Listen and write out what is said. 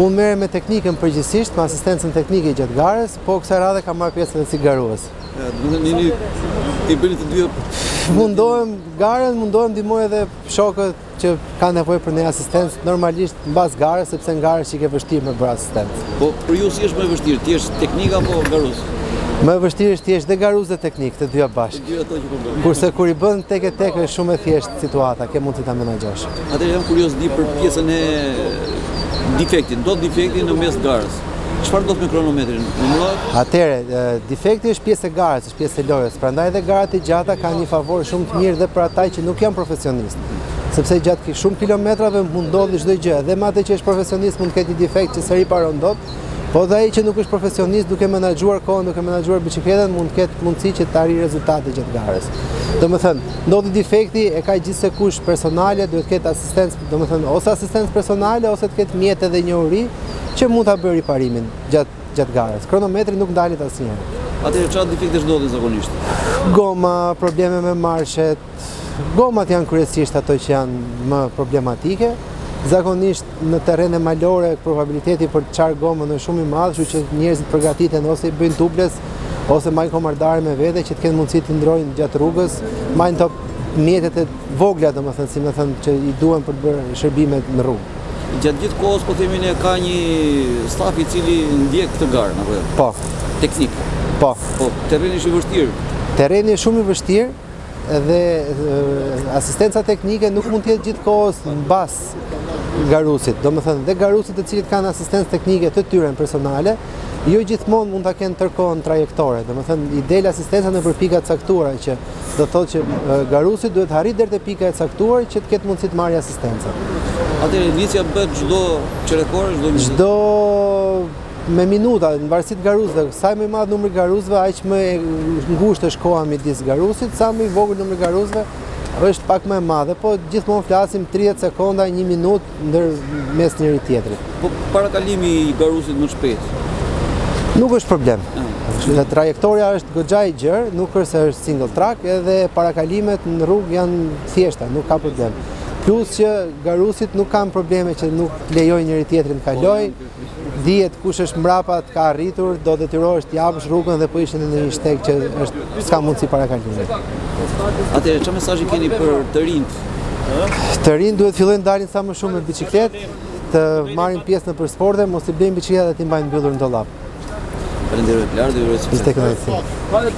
Unë merrem me teknikën përgjithsisht, me asistencën teknike gjatë garës, po kësaj radhe kam marrë pjesën si garues. Ti bëni të dy. Mundohem ndihmoj edhe shokët që kanë nevojë për një asistencë normalisht mbas garës, sepse në garë që i ke vështirë me bërë asistencë. Po për ju si është më vështirë, ti je teknik apo garus? Më e vështirë është ti je dhe garus dhe teknik, të dyja bashkë. Të dyja ato që po bën. Kurse kur i bën tek e tek është shumë e thjeshtë situata, ke mundësi ta menaxhosh. Atëherë jam kurioz di për pjesën e defektit. Do defekti në mes garës. Çfarë do të me kronometrin? Atëherë, defekti është pjesë e garës, është pjesë e lojës. Prandaj edhe garat e gjata kanë një favor shumë të mirë dhe për ata që nuk janë profesionistë. Sepse gjatë shumë kilometrave mund ndodhi çdo gjë, edhe me atë që është profesionist mund të ketë një defekt që seri paron dot, po dhe ai që nuk është profesionist, duke menaxhuar kohën, duke menaxhuar biçikletën, mund të ketë mundësi që të arrijë rezultate gjatë garës. Domethënë, ndodhi defekti e ka gjithsekush personale, duhet të ketë asistencë, domethënë ose asistencë personale ose të ketë mjetë dhe njohuri që mund ta bëjë riparimin gjatë garës. Kronometri nuk ndalet asnjëherë. Atëherë çfarë defekte ndodhin zakonisht? Goma, probleme me marshet. Gomat janë kryesisht ato që janë më problematike. Zakonisht në terrene malore probabiliteti për të çarë gomën është shumë i madh, kështu që njerëzit përgatiten ose i bëjnë tubles ose majnë komardare me vete që të kenë mundësi të ndrojnë gjatë rrugës, majnë to mjetet e vogla, domethënë, si më thënë, që i duhen për të bërë shërbimet në rrugë. Gjatë gjithë kohës po themi ne ka një staf i cili ndjek këtë garë, apo jo? Po. Teknik. Po. Po, terreni është i vështirë. Terreni është shumë i vështirë dhe asistenca teknike nuk mund të jetë gjithkohës mbas garusit. Domethënë, dhe garusit të cilët kanë asistencë teknike të tyre personale, jo gjithmonë mund ta kenë tërkohën trajektore. Domethënë, i del asistenca nëpër pika të caktuara, që do thotë që garusi duhet arrit deri te pika e caktuar që të ketë mundësi të marrë asistencën. Atëherë nisja bëhet çdo qerekore, çdo me minuta, në varësi të garuzëve. Sa më i madh numri garuzëve, aq më ngushtë është koha midis garusit, sa më i vogël numri garuzëve, është pak më e madhe, po gjithmonë flasim 30 sekonda, 1 minutë ndërmes njëri tjetrit. Po parakalimi i garusit më shpejt. Nuk është problem. Trajektoria është goxha e gjerë, nuk është se është single track, edhe parakalimet në rrugë janë thjeshta, nuk ka problem. Plus që garusit nuk kanë probleme që nuk lejojnë njëri tjetrin të kalojë. Dihet kush është mbrapa të ka arritur, do detyrohesh të japësh rrugën dhe po ishin në një shteg që s'ka mundësi parakalimi. Atëherë çfarë mesazhi keni për të rinjt? Të rinjt duhet fillojnë dalin sa më shumë me biçikletë, të marrin pjesë në sporte, mos i bëjnë biçikletat dhe t'i mbajnë mbyllur në dollap. Faleminderit, Lar, dhe ju uroj sukses.